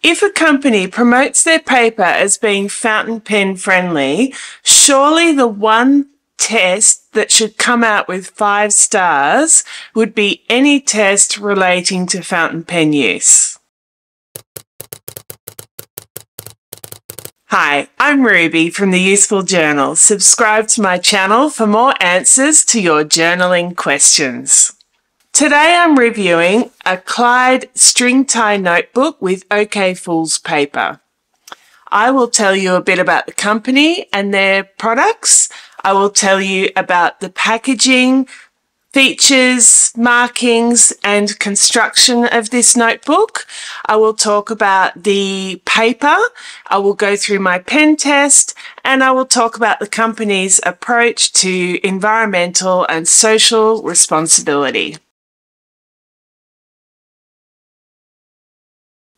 If a company promotes their paper as being fountain pen friendly, surely the one test that should come out with 5 stars would be any test relating to fountain pen use. Hi, I'm Ruby from the Useful Journal. Subscribe to my channel for more answers to your journaling questions. Today I'm reviewing a Kleid string tie notebook with OK Fools paper. I will tell you a bit about the company and their products. I will tell you about the packaging, features, markings and construction of this notebook. I will talk about the paper, I will go through my pen test, and I will talk about the company's approach to environmental and social responsibility.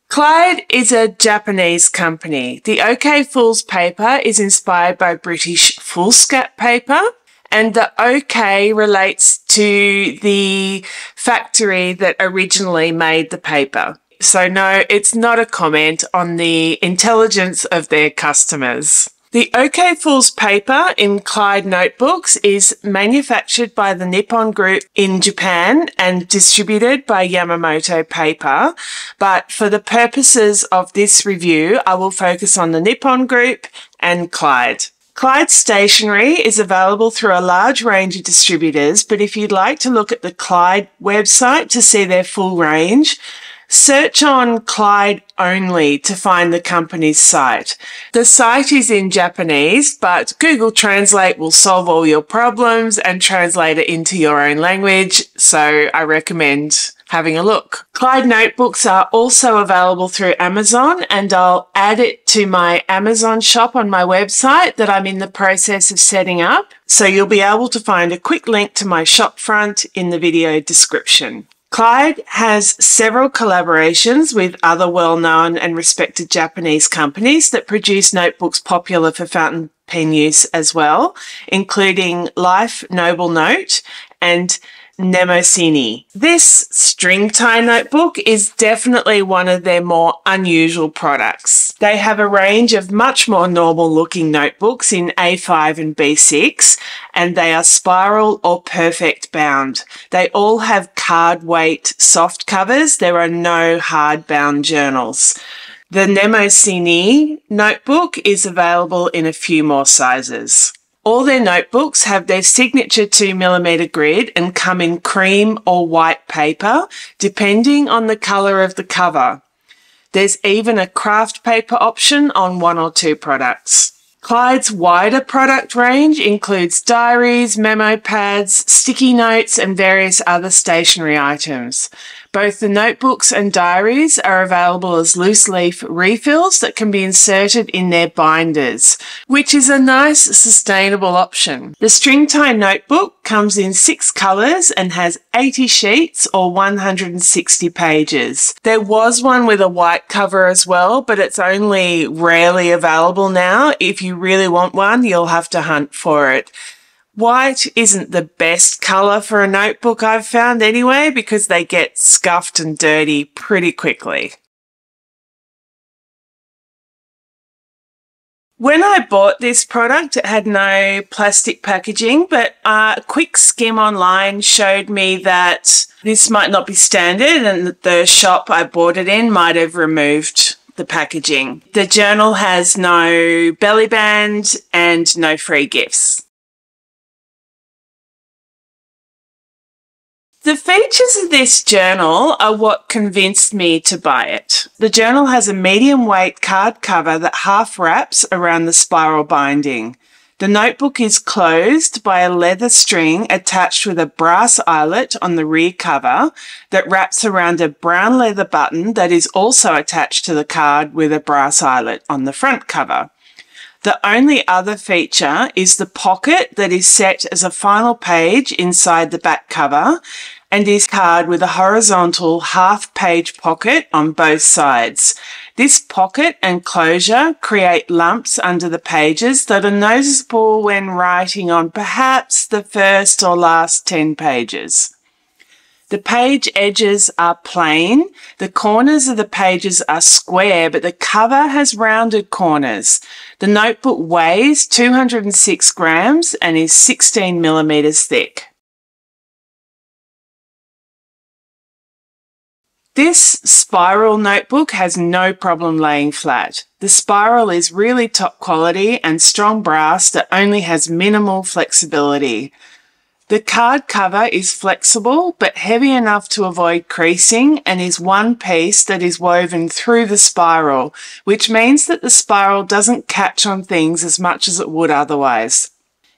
Kleid is a Japanese company. The OK Fools paper is inspired by British foolscap paper, and the OK relates to the factory that originally made the paper. So no, it's not a comment on the intelligence of their customers. The OK Fools paper in Kleid notebooks is manufactured by the Nippon Group in Japan and distributed by Yamamoto Paper, but for the purposes of this review, I will focus on the Nippon Group and Kleid. Kleid stationery is available through a large range of distributors, but if you'd like to look at the Kleid website to see their full range, search on Kleid only to find the company's site. The site is in Japanese, but Google Translate will solve all your problems and translate it into your own language, so I recommend having a look. Kleid notebooks are also available through Amazon, and I'll add it to my Amazon shop on my website that I'm in the process of setting up, so you'll be able to find a quick link to my shop front in the video description. Kleid has several collaborations with other well-known and respected Japanese companies that produce notebooks popular for fountain pen use as well, including Life Noble Note and Nemosini. This string tie notebook is definitely one of their more unusual products. They have a range of much more normal looking notebooks in A5 and B6, and they are spiral or perfect bound. They all have card weight soft covers. There are no hard bound journals. The Nemosini notebook is available in a few more sizes. All their notebooks have their signature 2mm grid and come in cream or white paper, depending on the colour of the cover. There's even a craft paper option on 1 or 2 products. Kleid's wider product range includes diaries, memo pads, sticky notes and various other stationery items. Both the notebooks and diaries are available as loose leaf refills that can be inserted in their binders, which is a nice sustainable option. The string tie notebook comes in 6 colours and has 80 sheets or 160 pages. There was one with a white cover as well, but it's only rarely available now. If you really want one, you'll have to hunt for it. White isn't the best colour for a notebook I've found anyway, because they get scuffed and dirty pretty quickly. When I bought this product, it had no plastic packaging, but a quick skim online showed me that this might not be standard and that the shop I bought it in might have removed the packaging. The journal has no belly band and no free gifts. The features of this journal are what convinced me to buy it. The journal has a medium weight card cover that half wraps around the spiral binding. The notebook is closed by a leather string attached with a brass eyelet on the rear cover that wraps around a brown leather button that is also attached to the card with a brass eyelet on the front cover. The only other feature is the pocket that is set as a final page inside the back cover and is card with a horizontal half-page pocket on both sides. This pocket and closure create lumps under the pages that are noticeable when writing on perhaps the first or last 10 pages. The page edges are plain. The corners of the pages are square, but the cover has rounded corners. The notebook weighs 206 grams and is 16 millimeters thick. This spiral notebook has no problem laying flat. The spiral is really top quality and strong brass that only has minimal flexibility. The card cover is flexible but heavy enough to avoid creasing and is one piece that is woven through the spiral, which means that the spiral doesn't catch on things as much as it would otherwise.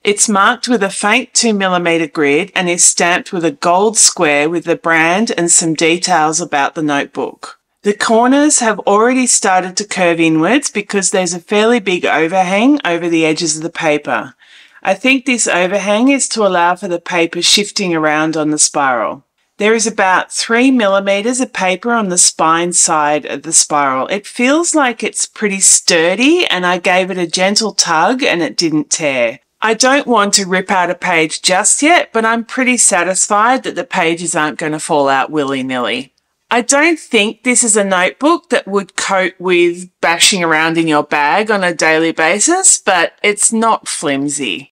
It's marked with a faint 2mm grid and is stamped with a gold square with the brand and some details about the notebook. The corners have already started to curve inwards because there's a fairly big overhang over the edges of the paper. I think this overhang is to allow for the paper shifting around on the spiral. There is about 3 millimeters of paper on the spine side of the spiral. It feels like it's pretty sturdy and I gave it a gentle tug and it didn't tear. I don't want to rip out a page just yet, but I'm pretty satisfied that the pages aren't going to fall out willy-nilly. I don't think this is a notebook that would cope with bashing around in your bag on a daily basis, but it's not flimsy.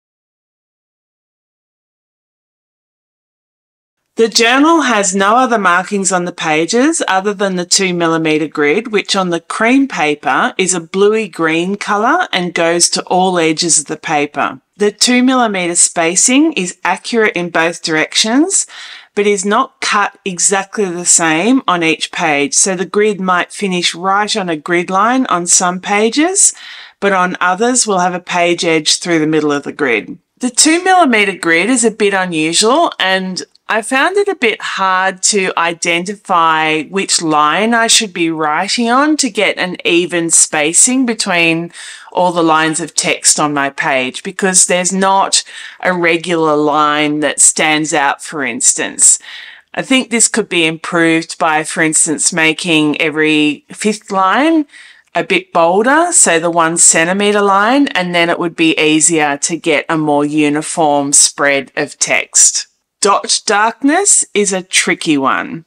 The journal has no other markings on the pages other than the 2mm grid, which on the cream paper is a bluey green colour and goes to all edges of the paper. The 2mm spacing is accurate in both directions, but is not cut exactly the same on each page. So the grid might finish right on a grid line on some pages, but on others will have a page edge through the middle of the grid. The 2mm grid is a bit unusual and I found it a bit hard to identify which line I should be writing on to get an even spacing between all the lines of text on my page because there's not a regular line that stands out, for instance. I think this could be improved by, for instance, making every fifth line a bit bolder, so the 1 centimetre line, and then it would be easier to get a more uniform spread of text. Dot darkness is a tricky one.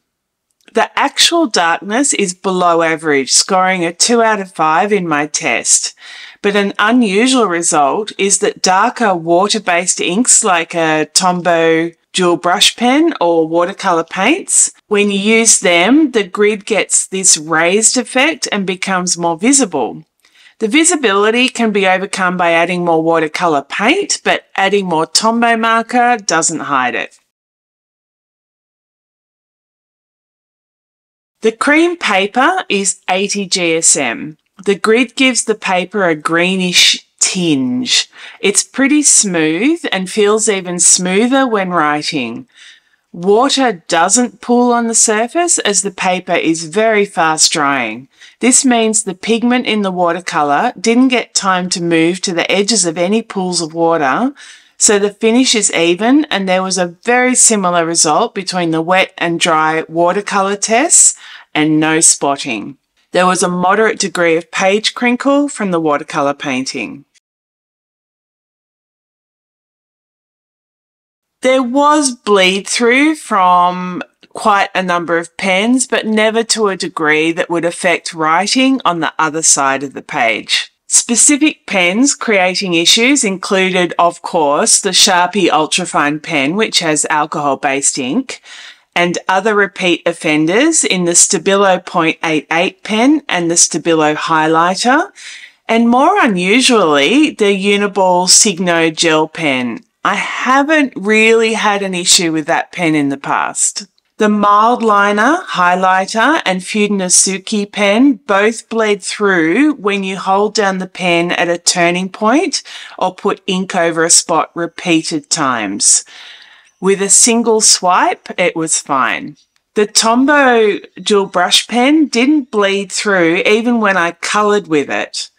The actual darkness is below average, scoring a 2 out of 5 in my test. But an unusual result is that darker water-based inks like a Tombow dual brush pen or watercolour paints, when you use them, the grid gets this raised effect and becomes more visible. The visibility can be overcome by adding more watercolour paint, but adding more Tombow marker doesn't hide it. The cream paper is 80 GSM. The grid gives the paper a greenish tinge. It's pretty smooth and feels even smoother when writing. Water doesn't pool on the surface as the paper is very fast drying. This means the pigment in the watercolour didn't get time to move to the edges of any pools of water, so the finish is even and there was a very similar result between the wet and dry watercolour tests and no spotting. There was a moderate degree of page crinkle from the watercolour painting. There was bleed through from quite a number of pens, but never to a degree that would affect writing on the other side of the page. Specific pens creating issues included, of course, the Sharpie Ultrafine pen, which has alcohol-based ink, and other repeat offenders in the Stabilo .88 pen and the Stabilo highlighter, and more unusually, the Uniball Signo gel pen. I haven't really had an issue with that pen in the past. The mild liner, highlighter and Fudenosuke pen both bled through when you hold down the pen at a turning point or put ink over a spot repeated times. With a single swipe, it was fine. The Tombow dual brush pen didn't bleed through even when I coloured with it.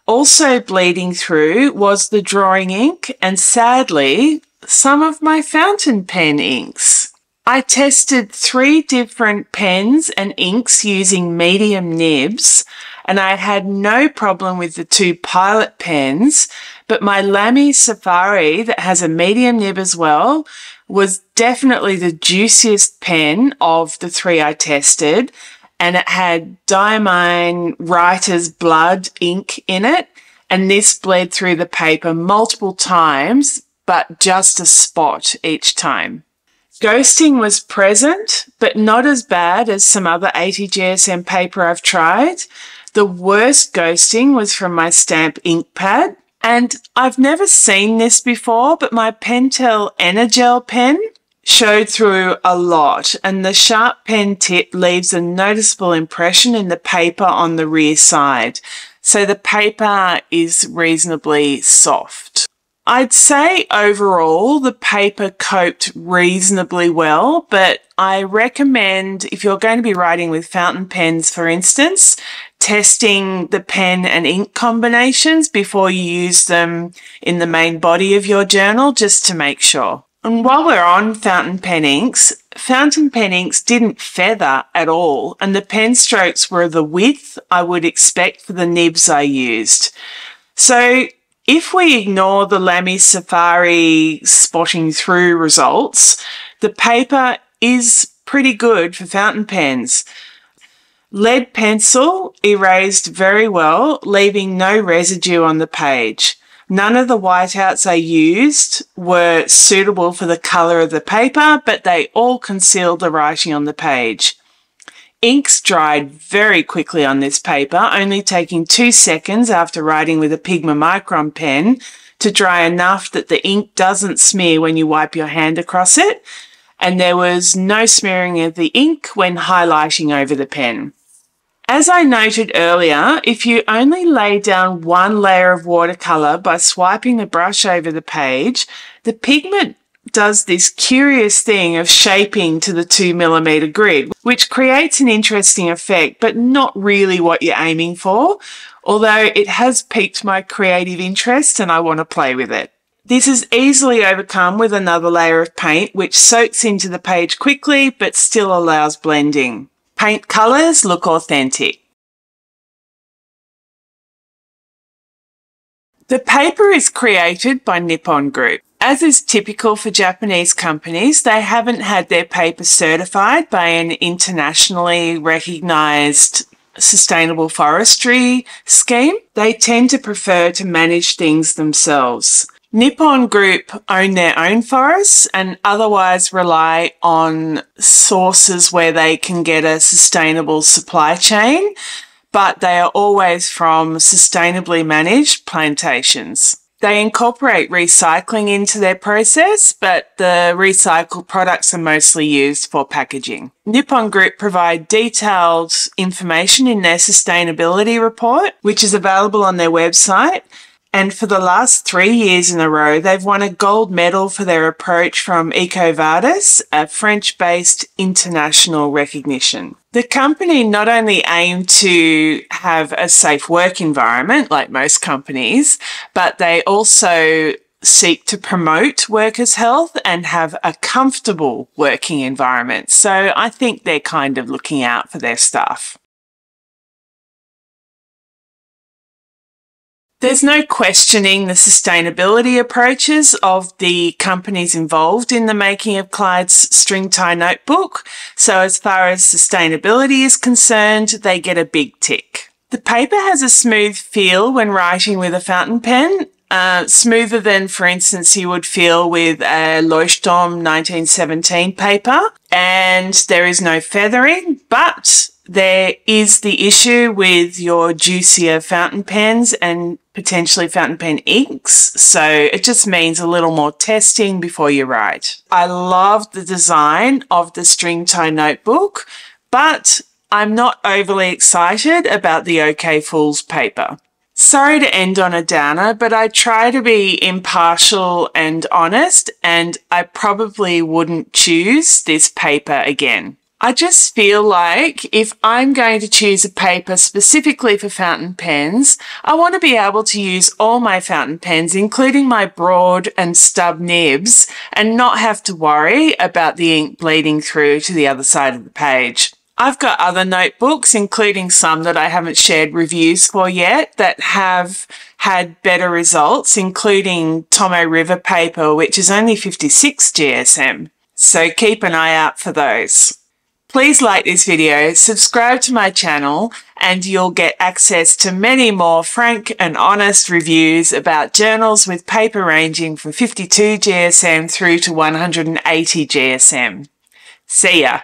Also bleeding through was the drawing ink and, sadly, some of my fountain pen inks. I tested 3 different pens and inks using medium nibs, and I had no problem with the 2 Pilot pens, but my Lamy Safari that has a medium nib as well was definitely the juiciest pen of the three I tested, and it had Diamine Writer's Blood ink in it, and this bled through the paper multiple times, but just a spot each time. Ghosting was present, but not as bad as some other 80 GSM paper I've tried. The worst ghosting was from my stamp ink pad, and I've never seen this before, but my Pentel Energel pen showed through a lot, and the sharp pen tip leaves a noticeable impression in the paper on the rear side. So the paper is reasonably soft. I'd say overall the paper coped reasonably well, but I recommend, if you're going to be writing with fountain pens, for instance, testing the pen and ink combinations before you use them in the main body of your journal, just to make sure. And while we're on fountain pen inks didn't feather at all, and the pen strokes were the width I would expect for the nibs I used. So if we ignore the Lamy Safari spotting through results, the paper is pretty good for fountain pens. Lead pencil erased very well, leaving no residue on the page. None of the whiteouts I used were suitable for the colour of the paper, but they all concealed the writing on the page. Inks dried very quickly on this paper, only taking 2 seconds after writing with a Pigma Micron pen to dry enough that the ink doesn't smear when you wipe your hand across it, and there was no smearing of the ink when highlighting over the pen. As I noted earlier, if you only lay down one layer of watercolour by swiping the brush over the page, the pigment does this curious thing of shaping to the 2mm grid, which creates an interesting effect, but not really what you're aiming for, although it has piqued my creative interest and I want to play with it. This is easily overcome with another layer of paint, which soaks into the page quickly, but still allows blending. Paint colours look authentic. The paper is created by Nippon Group. As is typical for Japanese companies, they haven't had their paper certified by an internationally recognised sustainable forestry scheme. They tend to prefer to manage things themselves. Nippon Group own their own forests and otherwise rely on sources where they can get a sustainable supply chain, but they are always from sustainably managed plantations. They incorporate recycling into their process, but the recycled products are mostly used for packaging. Nippon Group provide detailed information in their sustainability report, which is available on their website. And for the last 3 years in a row, they've won a gold medal for their approach from EcoVadis, a French-based international recognition. The company not only aim to have a safe work environment, like most companies, but they also seek to promote workers' health and have a comfortable working environment. So I think they're kind of looking out for their staff. There's no questioning the sustainability approaches of the companies involved in the making of Kleid's string tie notebook. So as far as sustainability is concerned, they get a big tick. The paper has a smooth feel when writing with a fountain pen, smoother than, for instance, you would feel with a Leuchtturm 1917 paper. And there is no feathering, but there is the issue with your juicier fountain pens and potentially fountain pen inks, so it just means a little more testing before you write. I love the design of the string tie notebook, but I'm not overly excited about the OK Fools paper. Sorry to end on a downer, but I try to be impartial and honest, and I probably wouldn't choose this paper again. I just feel like if I'm going to choose a paper specifically for fountain pens, I want to be able to use all my fountain pens, including my broad and stub nibs, and not have to worry about the ink bleeding through to the other side of the page. I've got other notebooks, including some that I haven't shared reviews for yet, that have had better results, including Tomo River paper, which is only 56 GSM. So keep an eye out for those. Please like this video, subscribe to my channel, and you'll get access to many more frank and honest reviews about journals with paper ranging from 52 GSM through to 180 GSM. See ya!